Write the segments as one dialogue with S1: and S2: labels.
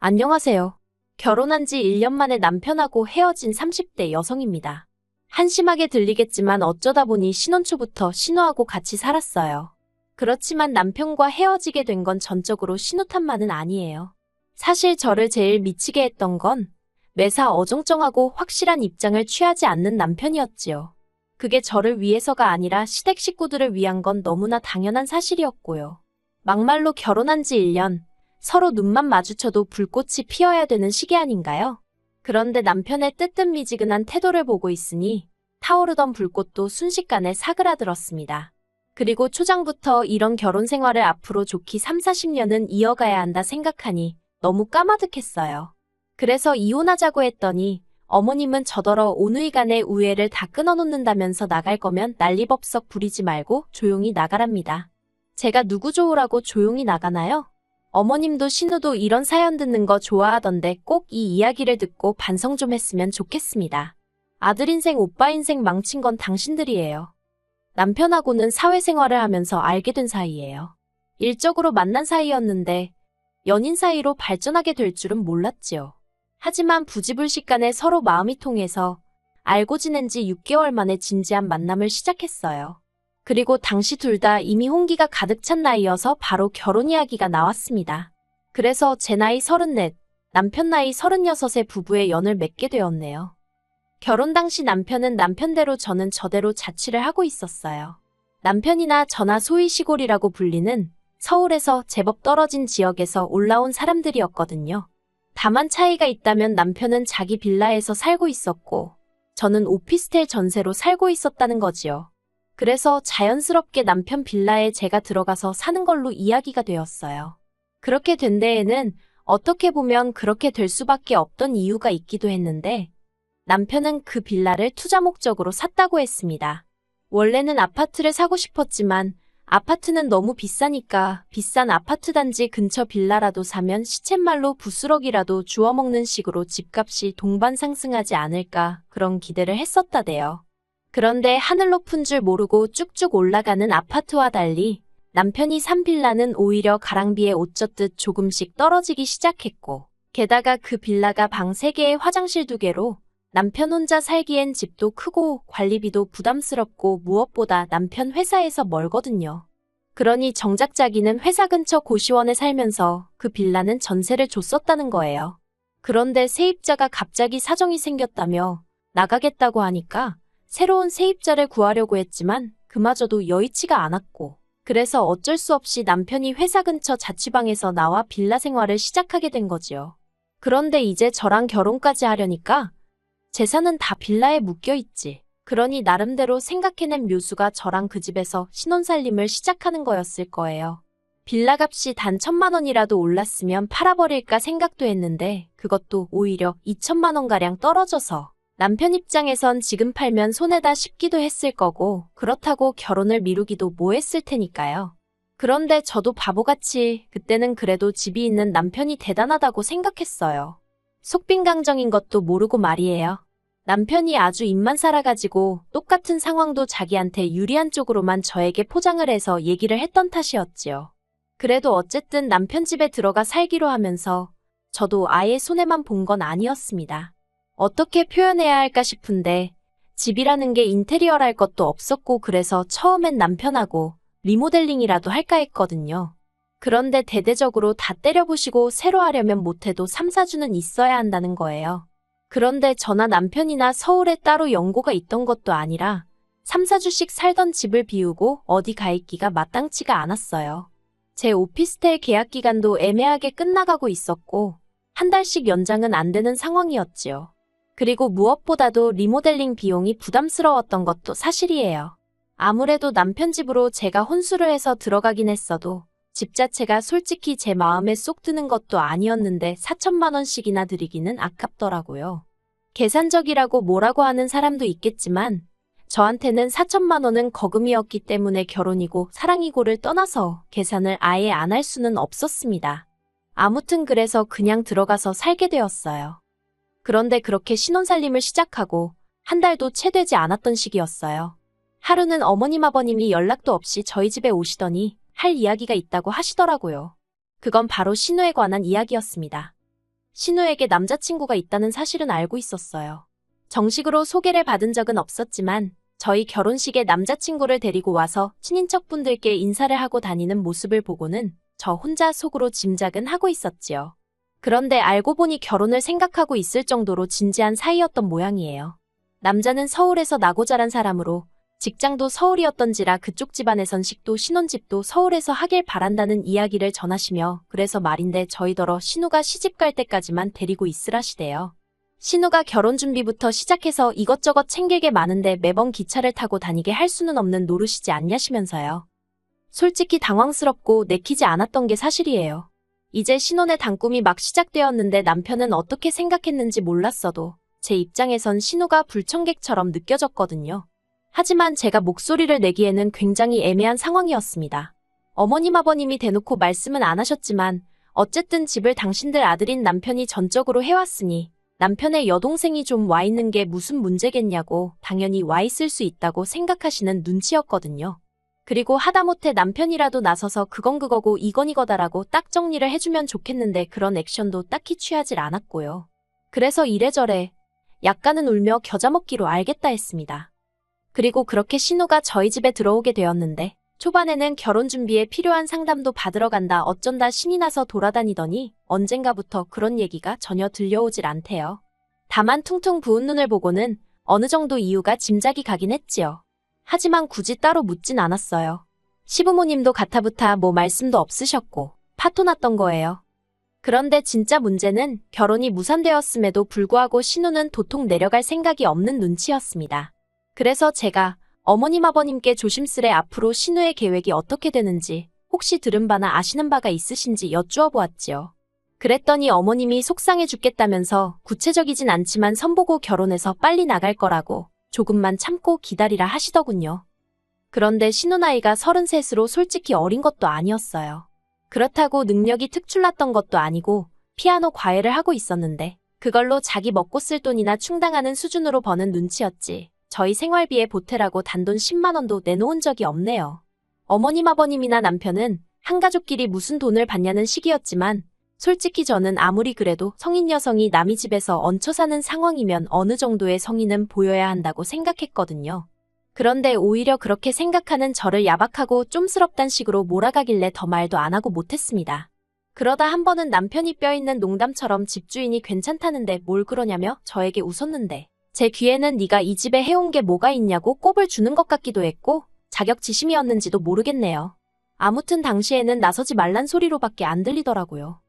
S1: 안녕하세요. 결혼한 지 1년 만에 남편하고 헤어진 30대 여성입니다. 한심하게 들리겠지만 어쩌다 보니 신혼 초부터 신우하고 같이 살았어요. 그렇지만 남편과 헤어지게 된 건 전적으로 신우 탓만은 아니에요. 사실 저를 제일 미치게 했던 건 매사 어정쩡하고 확실한 입장을 취하지 않는 남편이었지요. 그게 저를 위해서가 아니라 시댁 식구들을 위한 건 너무나 당연한 사실이었고요. 막말로 결혼한 지 1년, 서로 눈만 마주쳐도 불꽃이 피어야 되는 시기 아닌가요? 그런데 남편의 뜨뜻미지근한 태도를 보고 있으니 타오르던 불꽃도 순식간에 사그라들었습니다. 그리고 초장부터 이런 결혼 생활을 앞으로 좋게 3, 40년은 이어가야 한다 생각하니 너무 까마득했어요. 그래서 이혼하자고 했더니 어머님은 저더러 오누이간의 우애를 다 끊어놓는다면서 나갈 거면 난리법석 부리지 말고 조용히 나가랍니다. 제가 누구 좋으라고 조용히 나가나요? 어머님도 신우도 이런 사연 듣는 거 좋아하던데 꼭 이 이야기를 듣고 반성 좀 했으면 좋겠습니다. 아들 인생, 오빠 인생 망친 건 당신들이에요. 남편하고는 사회생활을 하면서 알게 된 사이예요. 일적으로 만난 사이였는데 연인 사이로 발전하게 될 줄은 몰랐지요. 하지만 부지불식간에 서로 마음이 통해서 알고 지낸 지 6개월 만에 진지한 만남을 시작했어요. 그리고 당시 둘 다 이미 홍기가 가득 찬 나이여서 바로 결혼 이야기가 나왔습니다. 그래서 제 나이 34, 남편 나이 36의 부부의 연을 맺게 되었네요. 결혼 당시 남편은 남편대로 저는 저대로 자취를 하고 있었어요. 남편이나 저나 소위 시골이라고 불리는 서울에서 제법 떨어진 지역에서 올라온 사람들이었거든요. 다만 차이가 있다면 남편은 자기 빌라에서 살고 있었고 저는 오피스텔 전세로 살고 있었다는 거지요. 그래서 자연스럽게 남편 빌라에 제가 들어가서 사는 걸로 이야기가 되었어요. 그렇게 된 데에는 어떻게 보면 그렇게 될 수밖에 없던 이유가 있기도 했는데 남편은 그 빌라를 투자 목적으로 샀다고 했습니다. 원래는 아파트를 사고 싶었지만 아파트는 너무 비싸니까 비싼 아파트 단지 근처 빌라라도 사면 시쳇말로 부스러기라도 주워먹는 식으로 집값이 동반 상승하지 않을까 그런 기대를 했었다대요. 그런데 하늘 높은 줄 모르고 쭉쭉 올라가는 아파트와 달리 남편이 산 빌라는 오히려 가랑비에 옷 젖듯 조금씩 떨어지기 시작했고 게다가 그 빌라가 방 3개에 화장실 2개로 남편 혼자 살기엔 집도 크고 관리비도 부담스럽고 무엇보다 남편 회사에서 멀거든요. 그러니 정작 자기는 회사 근처 고시원에 살면서 그 빌라는 전세를 줬었다는 거예요. 그런데 세입자가 갑자기 사정이 생겼다며 나가겠다고 하니까 새로운 세입자를 구하려고 했지만 그마저도 여의치가 않았고 그래서 어쩔 수 없이 남편이 회사 근처 자취방에서 나와 빌라 생활을 시작하게 된 거지요. 그런데 이제 저랑 결혼까지 하려니까 재산은 다 빌라에 묶여있지. 그러니 나름대로 생각해낸 묘수가 저랑 그 집에서 신혼살림을 시작하는 거였을 거예요. 빌라 값이 단 1,000만 원이라도 올랐으면 팔아버릴까 생각도 했는데 그것도 오히려 2천만 원가량 떨어져서 남편 입장에선 지금 팔면 손에다 씹기도 했을 거고 그렇다고 결혼을 미루기도 뭐했을 테니까요. 그런데 저도 바보같이 그때는 그래도 집이 있는 남편이 대단하다고 생각했어요. 속빈강정인 것도 모르고 말이에요. 남편이 아주 입만 살아가지고 똑같은 상황도 자기한테 유리한 쪽으로만 저에게 포장을 해서 얘기를 했던 탓이었지요. 그래도 어쨌든 남편 집에 들어가 살기로 하면서 저도 아예 손해만 본 건 아니었습니다. 어떻게 표현해야 할까 싶은데 집이라는 게 인테리어랄 것도 없었고 그래서 처음엔 남편하고 리모델링이라도 할까 했거든요. 그런데 대대적으로 다 때려부시고 새로 하려면 못해도 3, 4주는 있어야 한다는 거예요. 그런데 저나 남편이나 서울에 따로 연고가 있던 것도 아니라 3, 4주씩 살던 집을 비우고 어디 가 있기가 마땅치가 않았어요. 제 오피스텔 계약 기간도 애매하게 끝나가고 있었고 한 달씩 연장은 안 되는 상황이었지요. 그리고 무엇보다도 리모델링 비용이 부담스러웠던 것도 사실이에요. 아무래도 남편 집으로 제가 혼수를 해서 들어가긴 했어도 집 자체가 솔직히 제 마음에 쏙 드는 것도 아니었는데 4천만 원씩이나 드리기는 아깝더라고요. 계산적이라고 뭐라고 하는 사람도 있겠지만 저한테는 4천만 원은 거금이었기 때문에 결혼이고 사랑이고를 떠나서 계산을 아예 안 할 수는 없었습니다. 아무튼 그래서 그냥 들어가서 살게 되었어요. 그런데 그렇게 신혼살림을 시작하고 한 달도 채 되지 않았던 시기였어요. 하루는 어머님 아버님이 연락도 없이 저희 집에 오시더니 할 이야기가 있다고 하시더라고요. 그건 바로 신우에 관한 이야기였습니다. 신우에게 남자친구가 있다는 사실은 알고 있었어요. 정식으로 소개를 받은 적은 없었지만 저희 결혼식에 남자친구를 데리고 와서 친인척분들께 인사를 하고 다니는 모습을 보고는 저 혼자 속으로 짐작은 하고 있었지요. 그런데 알고 보니 결혼을 생각하고 있을 정도로 진지한 사이였던 모양이에요. 남자는 서울에서 나고 자란 사람으로 직장도 서울이었던지라 그쪽 집안에선 식도 신혼집도 서울에서 하길 바란다는 이야기를 전하시며 그래서 말인데 저희더러 신우가 시집갈 때까지만 데리고 있으라시대요. 신우가 결혼 준비부터 시작해서 이것저것 챙길 게 많은데 매번 기차를 타고 다니게 할 수는 없는 노릇이지 않냐시면서요. 솔직히 당황스럽고 내키지 않았던 게 사실이에요. 이제 신혼의 단꿈이 막 시작되었는데 남편은 어떻게 생각했는지 몰랐어도 제 입장에선 신우가 불청객처럼 느껴졌거든요. 하지만 제가 목소리를 내기에는 굉장히 애매한 상황이었습니다. 어머님 아버님이 대놓고 말씀은 안 하셨지만 어쨌든 집을 당신들 아들인 남편이 전적으로 해왔으니 남편의 여동생이 좀 와 있는 게 무슨 문제겠냐고 당연히 와 있을 수 있다고 생각하시는 눈치였거든요. 그리고 하다못해 남편이라도 나서서 그건 그거고 이건 이거다라고 딱 정리를 해주면 좋겠는데 그런 액션도 딱히 취하질 않았고요. 그래서 이래저래 약간은 울며 겨자 먹기로 알겠다 했습니다. 그리고 그렇게 신우가 저희 집에 들어오게 되었는데 초반에는 결혼 준비에 필요한 상담도 받으러 간다 어쩐다 신이 나서 돌아다니더니 언젠가부터 그런 얘기가 전혀 들려오질 않대요. 다만 퉁퉁 부은 눈을 보고는 어느 정도 이유가 짐작이 가긴 했지요. 하지만 굳이 따로 묻진 않았어요. 시부모님도 가타부타 뭐 말씀도 없으셨고 파토났던 거예요. 그런데 진짜 문제는 결혼이 무산되었음에도 불구하고 신우는 도통 내려갈 생각이 없는 눈치였습니다. 그래서 제가 어머님 아버님께 조심스레 앞으로 신우의 계획이 어떻게 되는지 혹시 들은 바나 아시는 바가 있으신지 여쭈어 보았지요. 그랬더니 어머님이 속상해 죽겠다면서 구체적이진 않지만 선보고 결혼해서 빨리 나갈 거라고 조금만 참고 기다리라 하시더군요. 그런데 신우 나이가 33으로 솔직히 어린 것도 아니었어요. 그렇다고 능력이 특출났던 것도 아니고 피아노 과외를 하고 있었는데 그걸로 자기 먹고 쓸 돈이나 충당하는 수준으로 버는 눈치였지. 저희 생활비에 보태라고 단돈 10만 원도 내놓은 적이 없네요. 어머님 아버님이나 남편은 한 가족끼리 무슨 돈을 받냐는 시기였지만 솔직히 저는 아무리 그래도 성인 여성이 남의 집에서 얹혀 사는 상황이면 어느 정도의 성의는 보여야 한다고 생각했거든요. 그런데 오히려 그렇게 생각하는 저를 야박하고 쫌스럽단 식으로 몰아가길래 더 말도 안 하고 못했습니다. 그러다 한 번은 남편이 뼈있는 농담처럼 집주인이 괜찮다는데 뭘 그러냐며 저에게 웃었는데 제 귀에는 네가 이 집에 해온 게 뭐가 있냐고 꼽을 주는 것 같기도 했고 자격지심이었는지도 모르겠네요. 아무튼 당시에는 나서지 말란 소리로밖에 안 들리더라고요.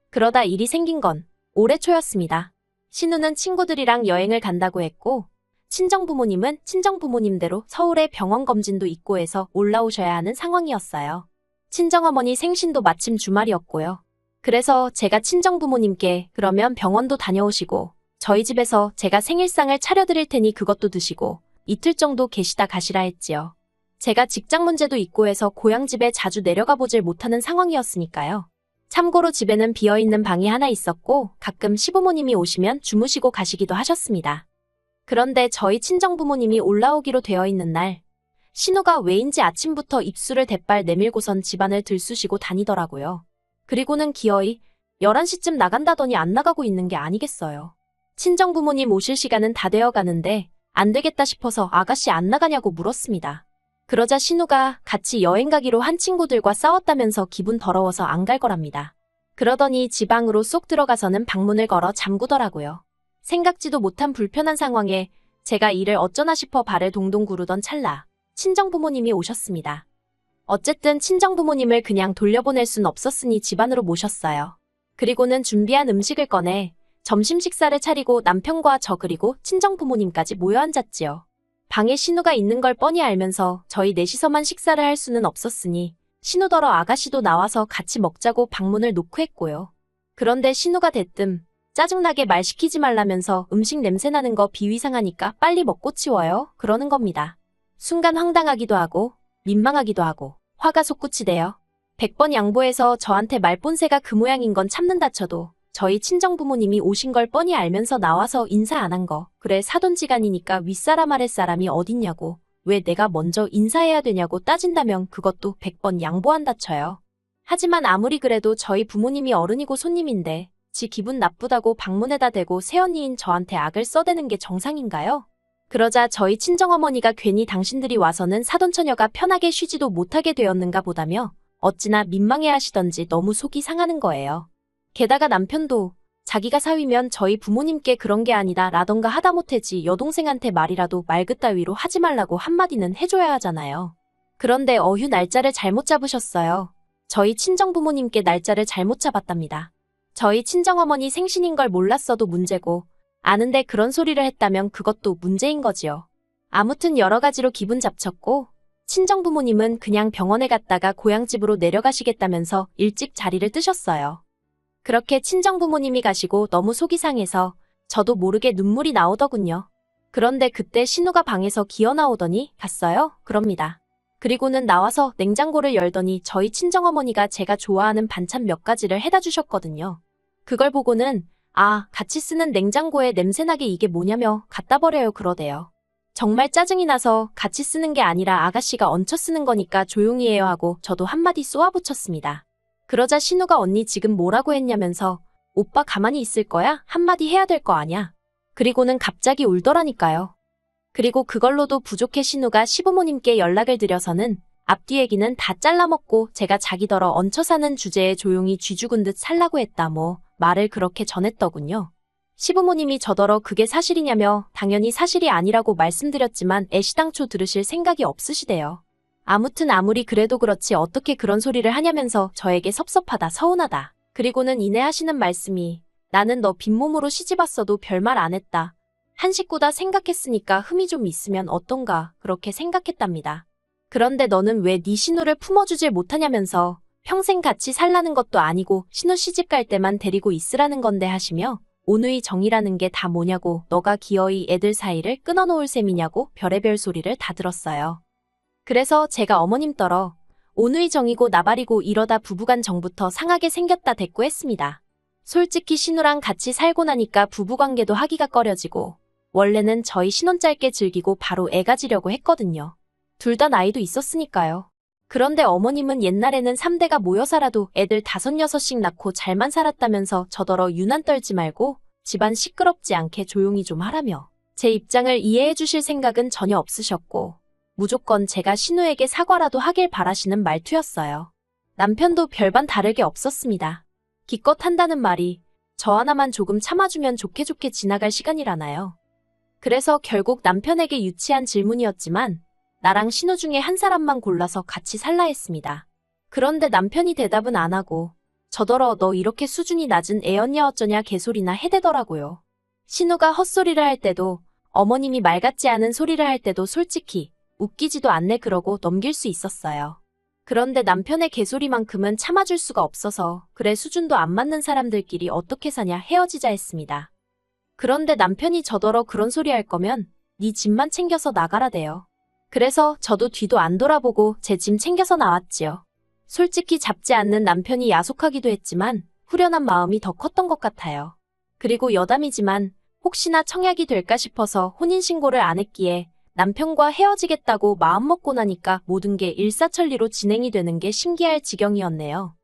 S1: 그러다 일이 생긴 건 올해 초였습니다. 신우는 친구들이랑 여행을 간다고 했고 친정부모님은 친정부모님대로 서울에 병원 검진도 있고 해서 올라오셔야 하는 상황이었어요. 친정어머니 생신도 마침 주말이었고요. 그래서 제가 친정부모님께 그러면 병원도 다녀오시고 저희 집에서 제가 생일상을 차려드릴 테니 그것도 드시고 이틀 정도 계시다 가시라 했지요. 제가 직장 문제도 있고 해서 고향집에 자주 내려가 보질 못하는 상황이었으니까요. 참고로 집에는 비어있는 방이 하나 있었고 가끔 시부모님이 오시면 주무시고 가시기도 하셨습니다. 그런데 저희 친정부모님이 올라오기로 되어 있는 날 신우가 왜인지 아침부터 입술을 대빨 내밀고선 집안을 들쑤시고 다니더라고요. 그리고는 기어이 11시쯤 나간다더니 안 나가고 있는 게 아니겠어요. 친정부모님 오실 시간은 다 되어 가는데 안 되겠다 싶어서 아가씨 안 나가냐고 물었습니다. 그러자 신우가 같이 여행 가기로 한 친구들과 싸웠다면서 기분 더러워서 안 갈 거랍니다. 그러더니 지방으로 쏙 들어가서는 방문을 걸어 잠그더라고요. 생각지도 못한 불편한 상황에 제가 이를 어쩌나 싶어 발을 동동 구르던 찰나 친정부모님이 오셨습니다. 어쨌든 친정부모님을 그냥 돌려보낼 순 없었으니 집 안으로 모셨어요. 그리고는 준비한 음식을 꺼내 점심 식사를 차리고 남편과 저 그리고 친정부모님까지 모여 앉았지요. 방에 신우가 있는 걸 뻔히 알면서 저희 넷이서만 식사를 할 수는 없었으니 신우더러 아가씨도 나와서 같이 먹자고 방문을 놓고 했고요. 그런데 신우가 대뜸 짜증나게 말 시키지 말라면서 음식 냄새나는 거 비위상하니까 빨리 먹고 치워요 그러는 겁니다. 순간 황당하기도 하고 민망하기도 하고 화가 솟구치대요. 100번 양보해서 저한테 말본새가 그 모양인 건 참는다 쳐도 저희 친정부모님이 오신 걸 뻔히 알면서 나와서 인사 안 한 거 그래 사돈지간이니까 윗사람 아랫사람이 어딨냐고 왜 내가 먼저 인사해야 되냐고 따진다면 그것도 100번 양보한다 쳐요. 하지만 아무리 그래도 저희 부모님이 어른이고 손님인데 지 기분 나쁘다고 방문에다 대고 새언니인 저한테 악을 써대는 게 정상인가요? 그러자 저희 친정어머니가 괜히 당신들이 와서는 사돈처녀가 편하게 쉬지도 못하게 되었는가 보다며 어찌나 민망해하시던지 너무 속이 상하는 거예요. 게다가 남편도 자기가 사위면 저희 부모님께 그런 게 아니다 라던가 하다못해지 여동생한테 말이라도 말 그따위로 하지 말라고 한마디는 해줘야 하잖아요. 그런데 어휴 날짜를 잘못 잡으셨어요. 저희 친정부모님께 날짜를 잘못 잡았답니다. 저희 친정어머니 생신인 걸 몰랐어도 문제고 아는데 그런 소리를 했다면 그것도 문제인 거지요. 아무튼 여러 가지로 기분 잡쳤고 친정부모님은 그냥 병원에 갔다가 고향집으로 내려가시겠다면서 일찍 자리를 뜨셨어요. 그렇게 친정부모님이 가시고 너무 속이 상해서 저도 모르게 눈물이 나오더군요. 그런데 그때 신우가 방에서 기어나오더니 갔어요? 그럽니다. 그리고는 나와서 냉장고를 열더니 저희 친정어머니가 제가 좋아하는 반찬 몇 가지를 해다 주셨거든요. 그걸 보고는 아, 같이 쓰는 냉장고에 냄새나게 이게 뭐냐며 갖다 버려요 그러대요. 정말 짜증이 나서 같이 쓰는 게 아니라 아가씨가 얹혀 쓰는 거니까 조용히 해요 하고 저도 한마디 쏘아붙였습니다. 그러자 신우가 언니 지금 뭐라고 했냐면서 오빠 가만히 있을 거야? 한마디 해야 될 거 아냐? 그리고는 갑자기 울더라니까요. 그리고 그걸로도 부족해 신우가 시부모님께 연락을 드려서는 앞뒤 얘기는 다 잘라먹고 제가 자기더러 얹혀 사는 주제에 조용히 쥐 죽은 듯 살라고 했다 뭐 말을 그렇게 전했더군요. 시부모님이 저더러 그게 사실이냐며 당연히 사실이 아니라고 말씀드렸지만 애시당초 들으실 생각이 없으시대요. 아무튼 아무리 그래도 그렇지 어떻게 그런 소리를 하냐면서 저에게 섭섭하다 서운하다. 그리고는 이내 하시는 말씀이 나는 너 빈몸으로 시집왔어도 별말 안 했다. 한 식구다 생각했으니까 흠이 좀 있으면 어떤가 그렇게 생각했답니다. 그런데 너는 왜 네 신우를 품어주질 못하냐면서 평생 같이 살라는 것도 아니고 신우 시집 갈 때만 데리고 있으라는 건데 하시며 온누이 정이라는 게 다 뭐냐고 너가 기어이 애들 사이를 끊어놓을 셈이냐고 별의별 소리를 다 들었어요. 그래서 제가 어머님 떨어 온누이 정이고 나발이고 이러다 부부간 정부터 상하게 생겼다 대꾸했습니다. 솔직히 신우랑 같이 살고 나니까 부부관계도 하기가 꺼려지고 원래는 저희 신혼 짧게 즐기고 바로 애 가지려고 했거든요. 둘 다 나이도 있었으니까요. 그런데 어머님은 옛날에는 3대가 모여 살아도 애들 5, 6씩 낳고 잘만 살았다면서 저더러 유난 떨지 말고 집안 시끄럽지 않게 조용히 좀 하라며 제 입장을 이해해 주실 생각은 전혀 없으셨고 무조건 제가 신우에게 사과라도 하길 바라시는 말투였어요. 남편도 별반 다르게 없었습니다. 기껏 한다는 말이 저 하나만 조금 참아주면 좋게 지나갈 시간이라나요. 그래서 결국 남편에게 유치한 질문이었지만 나랑 신우 중에 한 사람만 골라서 같이 살라 했습니다. 그런데 남편이 대답은 안 하고 저더러 너 이렇게 수준이 낮은 애였냐 어쩌냐 개소리나 해대더라고요. 신우가 헛소리를 할 때도 어머님이 말 같지 않은 소리를 할 때도 솔직히 웃기지도 않네 그러고 넘길 수 있었어요. 그런데 남편의 개소리만큼은 참아줄 수가 없어서 그래 수준도 안 맞는 사람들끼리 어떻게 사냐 헤어지자 했습니다. 그런데 남편이 저더러 그런 소리 할 거면 네 짐만 챙겨서 나가라대요. 그래서 저도 뒤도 안 돌아보고 제 짐 챙겨서 나왔지요. 솔직히 잡지 않는 남편이 야속하기도 했지만 후련한 마음이 더 컸던 것 같아요. 그리고 여담이지만 혹시나 청약이 될까 싶어서 혼인신고를 안 했기에 남편과 헤어지겠다고 마음먹고 나니까 모든 게 일사천리로 진행이 되는 게 신기할 지경이었네요.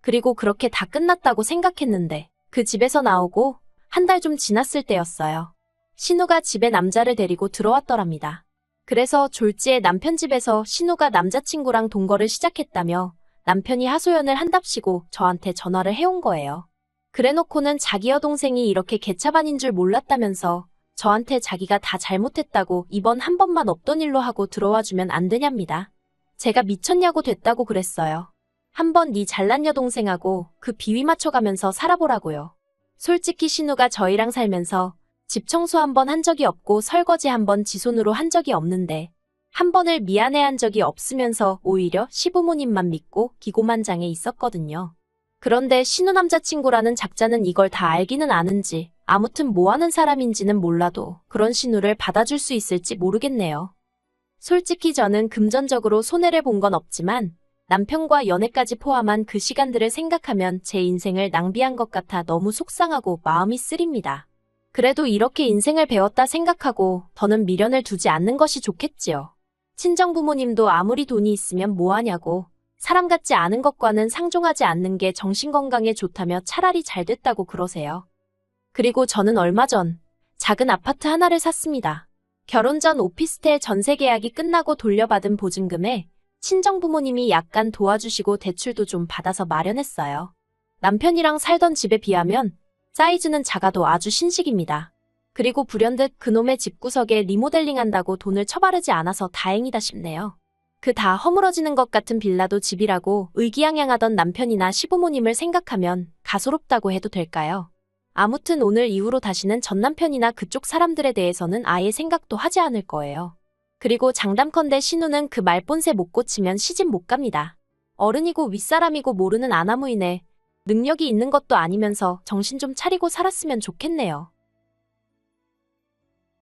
S1: 그리고 그렇게 다 끝났다고 생각했는데 그 집에서 나오고 한 달 좀 지났을 때였어요. 신우가 집에 남자를 데리고 들어왔더랍니다. 그래서 졸지에 남편 집에서 신우가 남자친구랑 동거를 시작했다며 남편이 하소연을 한답시고 저한테 전화를 해온 거예요. 그래놓고는 자기 여동생이 이렇게 개차반인 줄 몰랐다면서 저한테 자기가 다 잘못했다고 이번 한 번만 없던 일로 하고 들어와주면 안 되냐입니다. 제가 미쳤냐고 됐다고 그랬어요. 한번 네 잘난 여동생하고 그 비위 맞춰가면서 살아보라고요. 솔직히 신우가 저희랑 살면서 집 청소 한 번 한 적이 없고 설거지 한 번 지 손으로 한 적이 없는데 한 번을 미안해한 적이 없으면서 오히려 시부모님만 믿고 기고만장해 있었거든요. 그런데 신우 남자친구라는 작자는 이걸 다 알기는 아는지 아무튼 뭐하는 사람인지는 몰라도 그런 신우를 받아줄 수 있을지 모르겠네요. 솔직히 저는 금전적으로 손해를 본 건 없지만 남편과 연애까지 포함한 그 시간들을 생각하면 제 인생을 낭비한 것 같아 너무 속상하고 마음이 쓰립니다. 그래도 이렇게 인생을 배웠다 생각하고 더는 미련을 두지 않는 것이 좋겠지요. 친정부모님도 아무리 돈이 있으면 뭐하냐고 사람 같지 않은 것과는 상종하지 않는 게 정신건강에 좋다며 차라리 잘 됐다고 그러세요. 그리고 저는 얼마 전 작은 아파트 하나를 샀습니다. 결혼 전 오피스텔 전세 계약이 끝나고 돌려받은 보증금에 친정 부모님이 약간 도와주시고 대출도 좀 받아서 마련했어요. 남편이랑 살던 집에 비하면 사이즈는 작아도 아주 신식입니다. 그리고 불현듯 그놈의 집구석에 리모델링한다고 돈을 처바르지 않아서 다행이다 싶네요. 그 다 허물어지는 것 같은 빌라도 집이라고 의기양양하던 남편이나 시부모님을 생각하면 가소롭다고 해도 될까요? 아무튼 오늘 이후로 다시는 전 남편이나 그쪽 사람들에 대해서는 아예 생각도 하지 않을 거예요. 그리고 장담컨대 신우는 그 말본새 못 고치면 시집 못 갑니다. 어른이고 윗사람이고 모르는 아나무인에 능력이 있는 것도 아니면서 정신 좀 차리고 살았으면 좋겠네요.